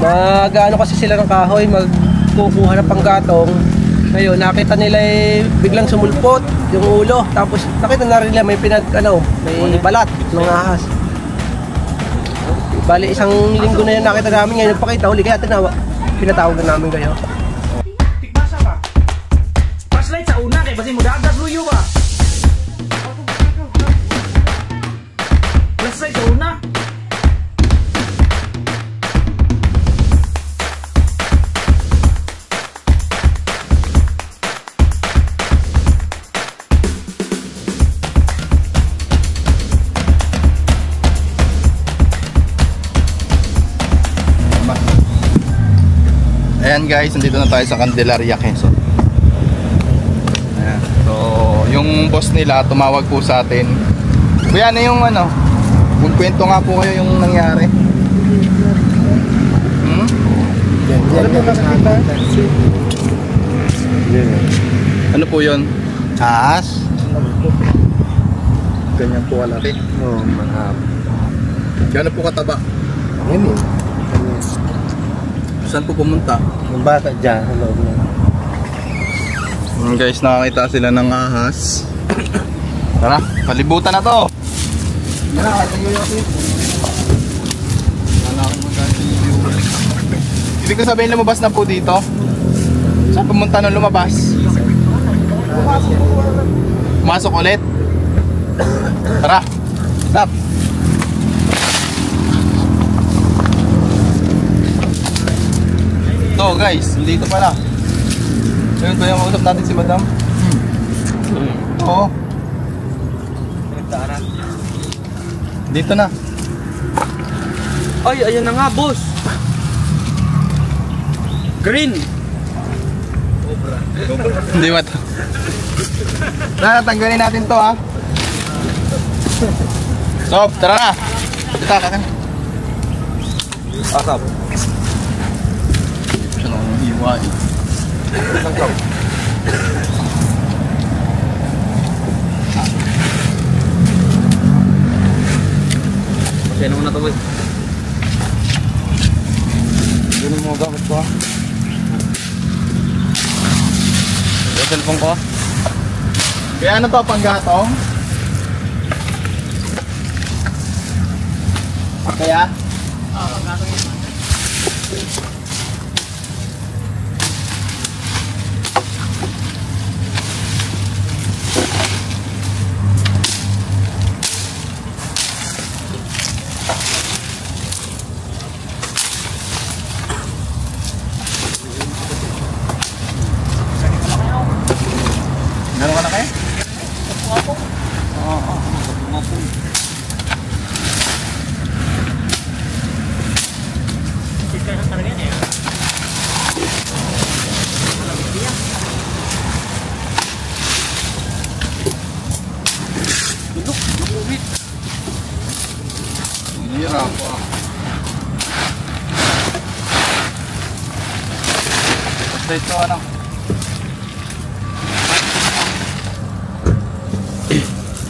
Mag-ano kasi sila ng kahoy, magkukuha ng panggatong. Ngayon, nakita nila biglang sumulpot yung ulo. Tapos nakita na rin nila may may balat ng ahas. Bali, isang linggo na yan nakita namin. Ngayon nagpakita, huli kaya pinatawag na namin kayo. Tikbasa ba? Flashlight sa una, kaya basi mo dagat luyo ba? Flashlight sa una. Ayan guys, nandito na tayo sa Candelaria, Quezon. Ayan. So, yung boss nila tumawag po sa atin. Kuya, ano yung magkwento nga po kayo yung nangyari. Ano po yun? Ahas? Ganyan po kalaki. Oo, Gano'n po kataba? Yan Saan po pumunta? yung bata dyan sa loob na. Guys, nakakita sila ng ahas. Tara, palibutan na to. Ibig ko sabihin lumabas na po dito. Saan pumunta nung lumabas? Masok ulit. Tara, stop. Ito guys, dito pala. Ayun ba yung kausap natin si madam? Oo. Dito na. Ay, ayan na nga, boss. Green. Hindi ba ito? Tanggalin natin to ha. Sob, tara na. Dito ka kan. Asap. Siya na ang hiwa eh. Pasensya mo na to, boy. Ganun mo gamit ko ha. Yung cellphone ko. Kaya ano to, panggatong? Kaya? Oo, panggatong yun. Meron ka na kayo? Oo. Hirap po. Basta ito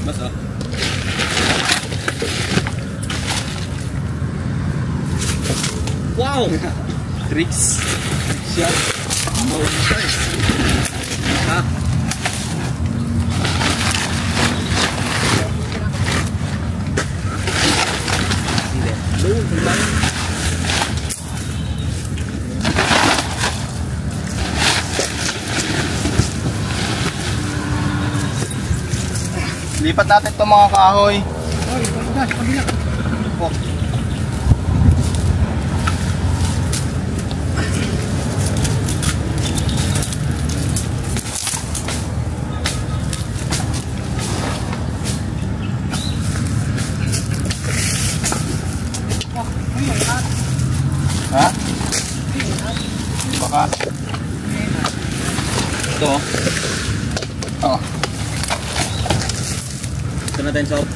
Basta. Wow! Tricks. Shot. Ha? Lipat natin itong mga kahoy. Ha? Baka. Ito. Oh. Ito natin, sob.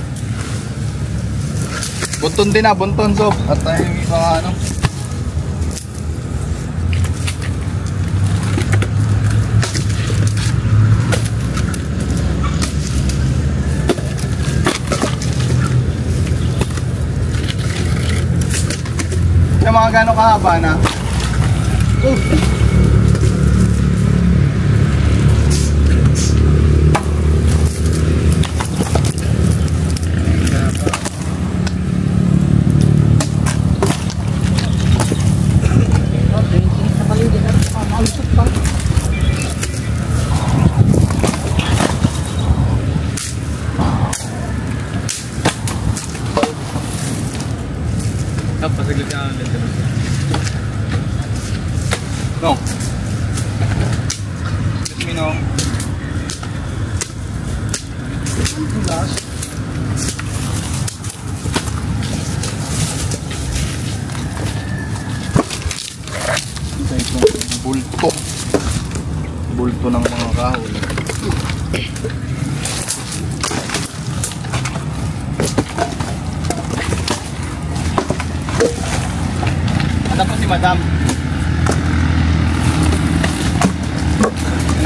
Bunton din na, bunton sob. At yung mga mga gano'ng kahaba na? No. Let me know. Bulto. Bulto ng mga kahoy. Ano po si Madam?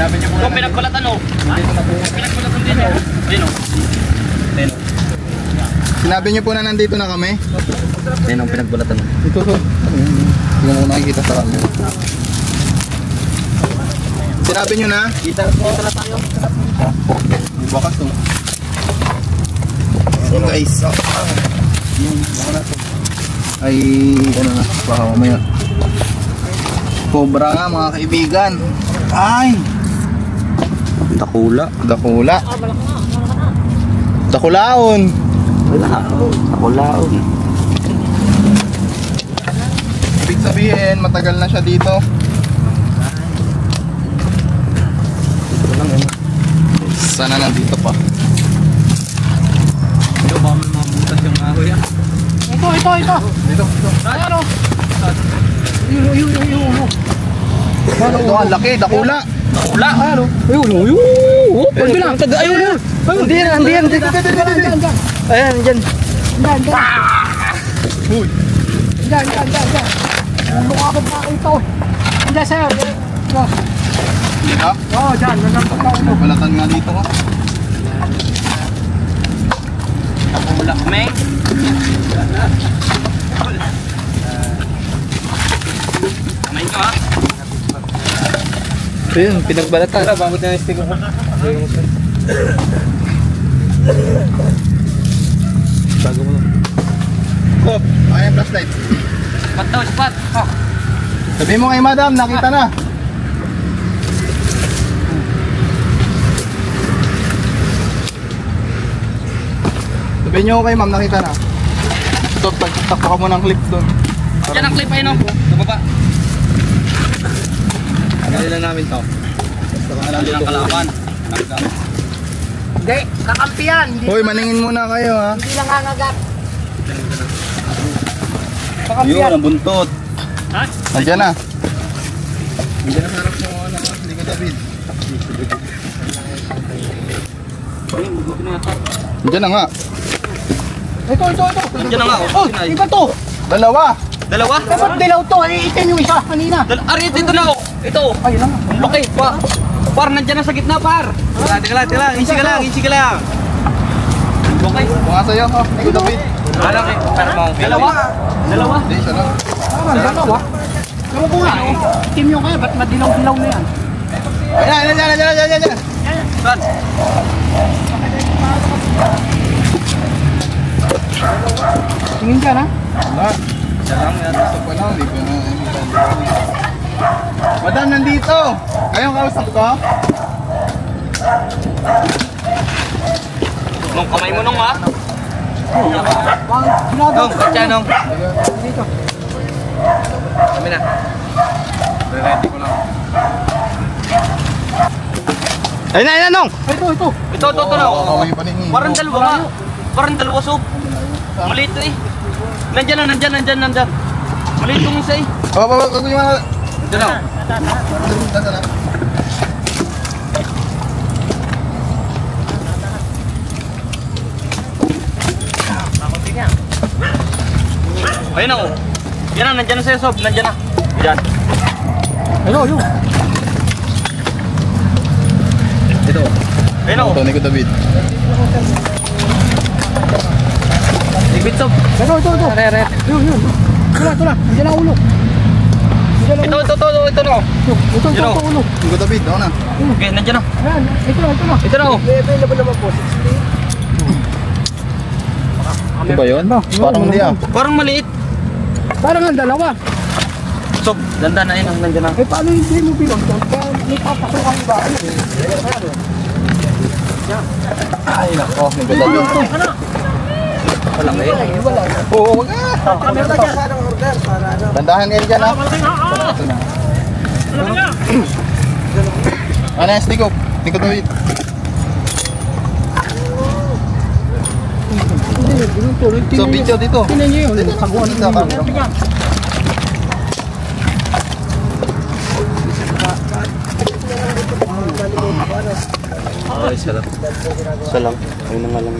Sinabi niyo po na... Kung pinagbalatan o. Pinagbalatan din o. Dino. Dino. Sinabi niyo po na nandito na kami? Dino ang pinagbalatan o. Ito to. Hindi mo nakikita sa kanya. Sinabi niyo na? Kita na tayo. Bakas to. So guys, yung baka na to. Ay, ano na, baka mamaya. Cobra nga mga kaibigan. Ay! Dakula. Dakula. Dakulaon. Dakulaon. Ibig sabihin, matagal na siya dito. Sana nandito pa. Ito ba may mabutas yung ahoy yan? Ito. Dito. Ano? Yun. Ito ang laki, dakula. Dakula. Ano? Ayun. Pwede lang. Ayun. Andiyan. Ayan, dyan. Uy. Dyan. Lumabot na ako ito. Andiyan sa'yo. Ha? Oo, dyan. Balatan nga dito ko. Dakula kami. Kamay nyo ha. Ayun, pinagbalatan. Bakit na yung stick ko? Bago mo na. Kop, ayan flashlight. Spot daw, spot. Sabihin mo kay Madam, nakita na. Sabihin nyo kay Ma'am, nakita na. Ito, takpa ka mo ng clip doon. Diyan ang clip ay no. Sa baba. Ano na namin to? Dali ng kalaban. Hindi, kakampi yan. Hoy, maningin muna kayo ha. Hindi nangangagat. Yun, ang buntot. Ha? Nandiyan na. Nandiyan na harap mo, hindi ka David. Nandiyan na nga. Ito. Diyan na nga. Oh, iba to. Dalawa. Dalawa? Dapat dilaw to. Itin yung isa kanina. Ari, ito na ako. Ito. Ayun lang. Okay, par nandiyan na sa gitna, par. Teka lang. Easy ka lang. Okay. Mga sa'yo, hindi ka David. Alam eh, pero mo. Dalawa? Hindi, isa lang. Dalawa. Ewan ko nga. Itim yung kaya. Ba't madilaw-dilaw na yan? Ayan. Saan? Tingin ka na. Wala. Gusto pa lang, hindi ko na. Madam, nandito. Kayong kausap ko? Nung kamay mo nung ha? Nung, katya nung. dito. Kami na. Ready ko lang. Ayun na, nung. Ito. Ito na. Kamay pa ninyo. Parang dalawa soap. Maliit eh. Nandyan. Maliit yung isa eh. Wag yung mga... Diyan na. Dasa na. Ayun na oh. Yan na, nandyan na sa'yo soap. Nandyan na. Diyan. Ayun. Ito. Ayun na oh. Tony ko David. Ligbit soap. Ito. Yun. Ito na. Nandiyan ang ulo. Ito na. Ito ulo. King Cobra Beat, ako na. Okay, nandiyan na. Ayan, ito na. Ito na, oh. Available naman po, 60. Ito ba yun? Parang hindi ah. Parang maliit. Parang ang dalawa. So, ganda na yun, nandiyan na. Eh, paano hindi mo bilang doon? Kaya may papasok ang iba. Ay, nako. King Cobra Beat. Wala kayo. Oo, wag ah. Kami na dyan, parang order. Para ano. Tandahan kayo dyan ah. Ano yung stick up? King Cobra Beat. So, video dito. Tinan nyo yun. Dito, Taguan dito, camera. Ay, isa lang. Isa lang. Ayun na nga lang.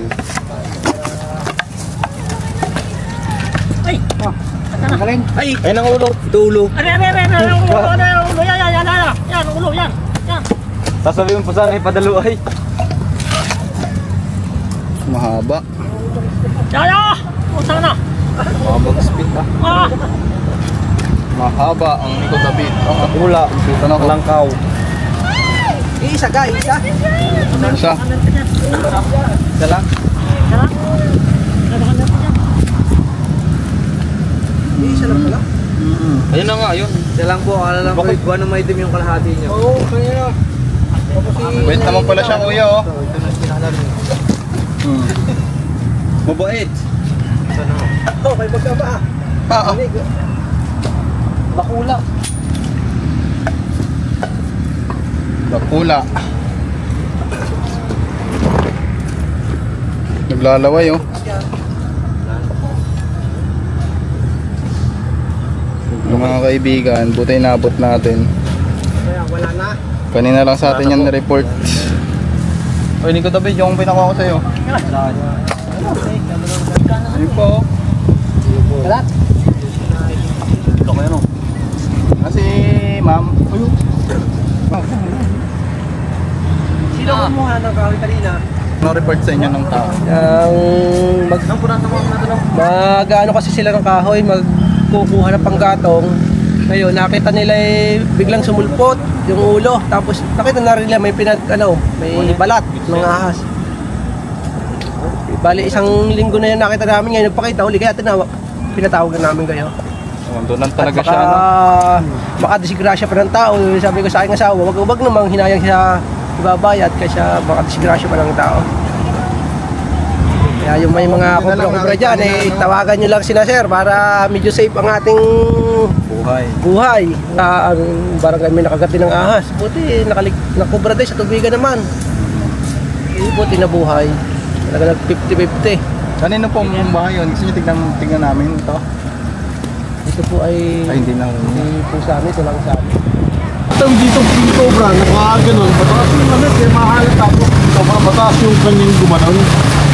Galing. Ay! Ayun ang ulo. Ito ulo. Yan. Sasabihin po sana ipadalo ay. Mahaba. Yaya! Punta na. Mahaba speed ah. Mahaba ang King Cobra Beat. Ang pula. Ito na ko. Langkaw. Isa ka, isa. Siya. Isa lang. Isa lang pala. Ayun na nga, yun. Isa lang po, akala lang po, buwan na may itim yung kalahati niya. Oo, kaya na. Wait naman pala siya kuya oh. Mabait. Oh, may magkaba. Ah, Bakula. Bakula. Naglalaway oh. Yung mga kaibigan, buti naabot natin. Kaya wala na. Kanina lang sa atin yan na-report. Oy, King Cobra Beat, yung pinakuha ko sa'yo. Ayun po. Kalat. Ito kayo no. Kasi ma'am. Ayun. Sino kumuha ng kahoy kanina? No-report sa inyo ng tao. Mag-ano kasi sila ng kahoy, magkukuha ng panggatong. Ngayon, nakita nila biglang sumulpot yung ulo. Tapos nakita na rin nila may may balat ng ahas. Bali, isang linggo na yan nakita namin. Ngayon, nagpakita uli. Kaya pinatawag na namin kayo. Doon lang talaga At siya. Ano? makadisgrasya pa ng tao. Sabi ko sa aking asawa, wag namang hinayang siya ibabayad kasi makadisgrasya pa ng tao. Kaya yung may mga kubra-kubra dyan, tawagan nyo lang sila sir para medyo safe ang ating buhay. Ang barangay may nakagati ng ahas. Buti nakubra din sa tubigan naman. Buti na buhay. Talaga nag 50-50. Kanino pong bahay yun? Gusto nyo tignan namin ito? Ito po ay hindi na. hindi po sa amin, ito lang sa amin. Itong dito King Cobra, nakakaganon. Mataas yung lamit, kaya mahalat ako. Sobrang mataas yung kanyang gumanon.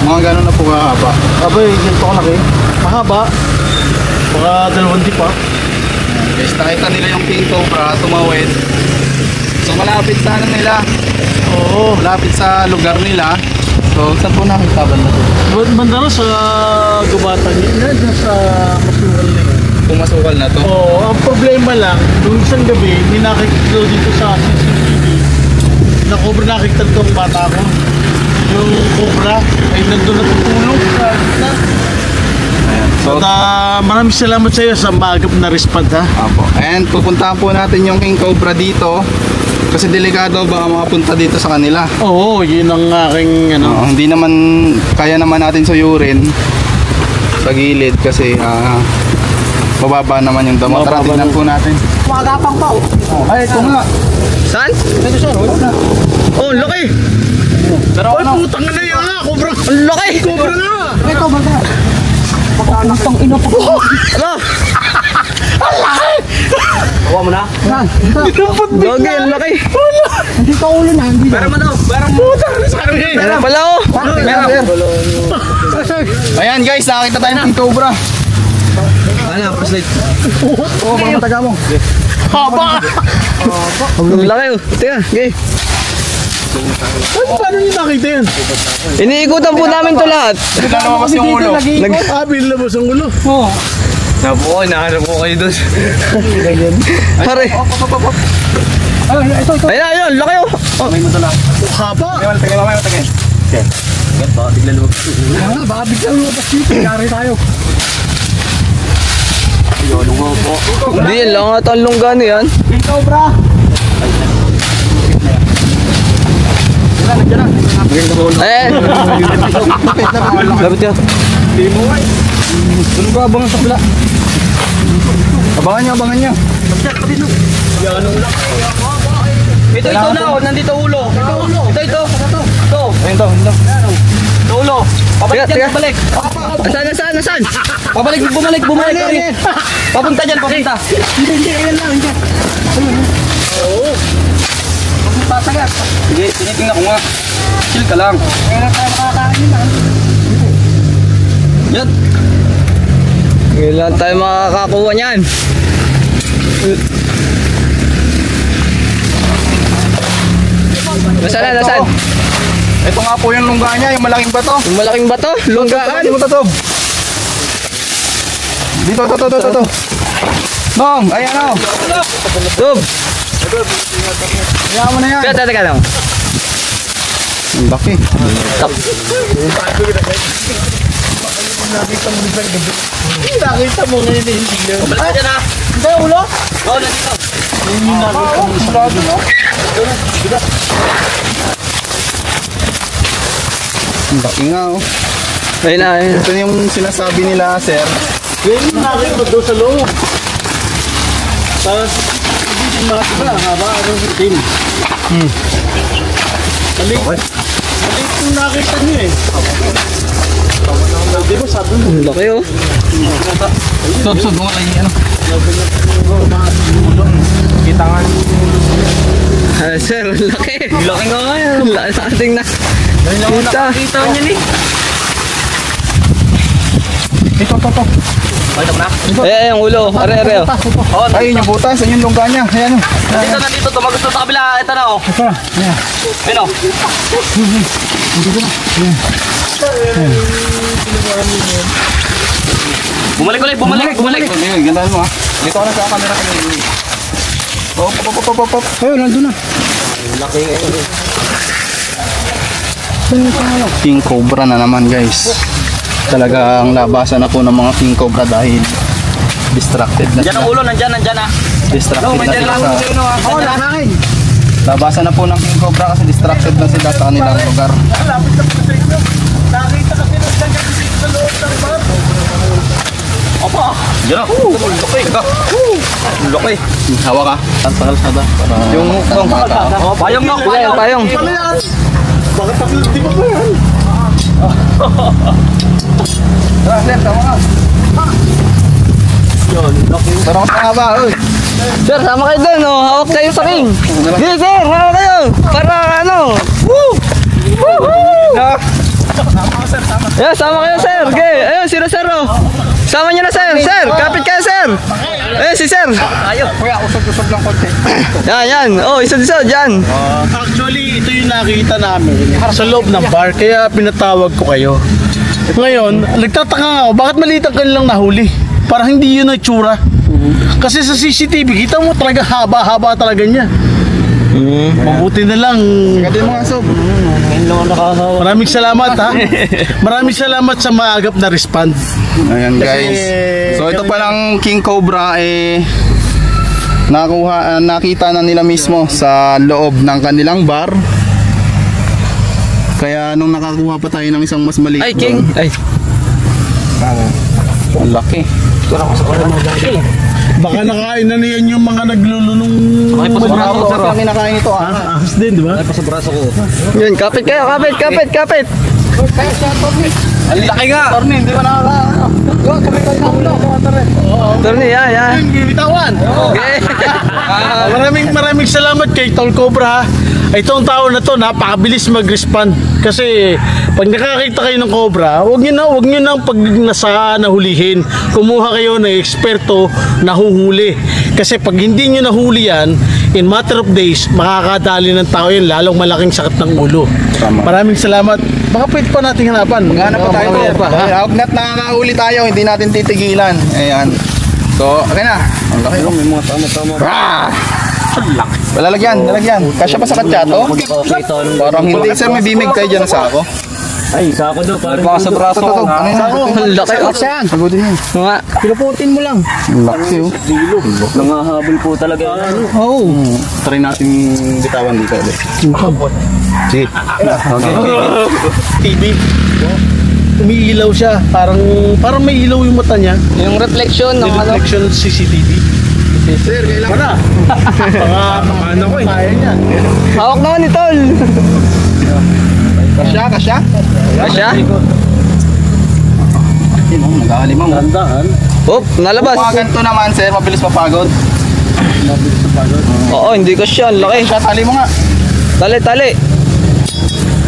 Mga gano'n na po kahaba. Abay, ganito ko laki. Mahaba. Baka 2 pa. Guys, nakita nila yung King Cobra, tumawid. So malapit sa ano nila. Oo, malapit sa lugar nila. So saan po nakita ba na ito? Banda na sa gubatan niya, dyan sa masural na yun. Pumasukal na to. Oo, ang problema lang, nung isang gabi, may nakikita dito sa CCTV. Na Cobra, nakikita itong bata ko. Yung Cobra ay nandun natutulog sa gitna. So, Maraming salamat sa iyo sa maagap na respond ha. apo. And pupuntahan po natin yung King Cobra dito. Kasi delikado baka makapunta dito sa kanila. Oo, yun ang aking Hindi naman, kaya naman natin suyurin sa gilid kasi mababa naman yung damo. Tara, tignan po natin. Magapang pa. Ay, ito nga. Saan? Ito sir, Oh, laki! Pero Ay, putang na yan ha, Cobra! Ang laki! Cobra na! ito baga. Pagkakang ina po. Ano? Hawa mo na? Gogi, ang laki! Hindi ka ulo na, hindi na. Pero mo daw, pero mo. Meron pala oh! ayan guys, nakakita tayo ng King Cobra. Ano, prostate? Oo, mga mataga mo. Haba! Ang laki oh. Tingnan, okay. Paano nyo nakita yan? Iniikutan po namin to lahat. Tignan lumabas yung ulo. Binilabas ang ulo. Oo. Nabuo, nahanap ko kayo doon. Pare. Ayun, laki oh. May mo na. Haba. Tagay mamaya, tagay. Baka bigla lumag. Baka bigla lumabas dito. Yari tayo. Hindi, yan lang ata ang lunggan yan. Ikaw, bra. Eh! Lapit yan. Doon ko abangan sa pula. Abangan nyo. Ito na oh, nandito ulo. Ito. Ayun to. Ito ulo. Pabalik Tiga. dyan, pabalik. Nasaan? Bumalik. Papunta dyan, papunta. Hindi, ayan lang. Oo. Pasagat. Sige, tinitingnan ko nga. Chill ka lang. Kaya na tayo makakain na. Yan. Kailan tayo makakakuha niyan? Nasaan? Ito nga po yung lungga niya, yung malaking bato. Yung malaking bato? Lunggaan? Dito. Dito. Bong, ayan o. Tub! Ayan mo na yan. Teka lang. Ang laki. Nakita mo ngayon eh, hindi yun. Balik dyan ha. Hindi, ulo. Oo, nandito. Ang laki nga o. Ayun na. Ito yung sinasabi nila, sir. Ngayon nakita mo doon sa loob. Tapos, hindi din makita, haba, anong itim. Maliit yung nakita niyo eh. Di ba sabi mo? Laki oh. Sud mo lang yung ano. Kita nga. Sir, laki. Laki nga ngayon. Laki sa ating na. Kita niya ni. Ito. Eh, yung ulo. Are. Oh, Ayun yung butas, ayun yung lungga niya. Ayan o. nandito. Tumagos na sa kabila. Ito na oh. Ayun oh. Bumalik. Ayun, gandaan mo ha. Dito ka na sa camera ko. Op. Ayun, nandun na. King Cobra na naman guys. Talagang labasan na po ng mga King Cobra dahil distracted na Diyan ang sila. ulo. Nandyan na. Distracted na sila sa... Oo, nakain. Labasan na po ng King Cobra kasi distracted na sila sa kanilang lugar. Nakita kasi nung dyan dito sa loob ng bar. Opa. Diyan na. Laki. Hawa ka. Kalsada. Yung bong. Payong no. Payong. Ano yan? Bakit di ba yan? Tara, sir, tama ka. Tara ka nga ba? Uy. Sir, sama kayo dun. Oh. Hawak kayo sa ring. Sige, sir. Hawak kayo. Para ano. Woo! Yeah, sama kayo, sir. Okay. Ayun, sino sir, oh. Sama nyo na, sir. Sir, kapit kayo, sir. Si sir. Ayaw. Kuya, usog-usog lang konti. Yan. Oh, isa-isa, dyan. Actually, ito yung nakita namin sa loob ng bar, kaya pinatawag ko kayo. Ngayon, nagtataka nga ako, bakit maliit ang kanilang nahuli? Parang hindi yun ang tsura. Kasi sa CCTV, kita mo talaga haba-haba talaga niya. Mabuti na lang. Kati mo nga, Sob. Maraming salamat ha. Maraming salamat sa maagap na respond. Ayan guys. So ito palang King Cobra nakita na nila mismo sa loob ng kanilang bar. Kaya nung nakakuha pa tayo ng isang mas maliit. Ay, King. Ay. Ang laki. Baka nakain na niyan yung mga naglulunong. Kami nakain ito ah. Ahas din, di ba? Yun, kapit kayo. Kapit. Ang laki nga. Torni, hindi ba nakaka... Torni, yan. Bitawan. Okay. Maraming salamat kay Tol Cobra ha. Itong tao na to napakabilis mag-respond kasi pag nakakita kayo ng cobra, wag niyo nang pag nasa nahulihin. Kumuha kayo ng eksperto na huhuli. Kasi pag hindi niyo nahuli yan, in matter of days, makakadali ng tao yan, lalong malaking sakit ng ulo. Tama. Maraming salamat. Baka pwede pa natin hanapan. Maghanap pa tayo. Nakakahuli tayo, hindi natin titigilan. Ayan. So, okay na. Ang laki. May mga tama-tama. Lalagyan. Kasya pa sa katsato? Parang hindi. Sir, may bimig kayo dyan sa ako. Ay, sako daw. Parang Baka sa braso ko. Ano yan? Ang laki. Sagutin mo. Mga. pinuputin mo lang. Ang laki oh. Nangahabol po talaga. Oo. Try natin bitawan dito ulit. Sige. TV. Umiilaw siya. Parang may ilaw yung mata niya. Yung reflection ng Yung ano. reflection ng CCTV. Sir, kailangan. Baka ano ko eh. Kaya niya. Hawak naman ni Tol. Kasya. Kasya? Nag-aalimaw. Tandaan. Hop, nalabas. Mga ganito naman, sir, mabilis mapagod. Oo, hindi ko siya. Ang laki. Kasya, tali mo nga. Tali.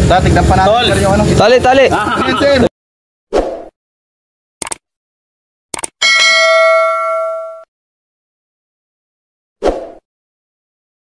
Tignan pa natin Tol. sir, yung ano. Tali. Ayan, sir.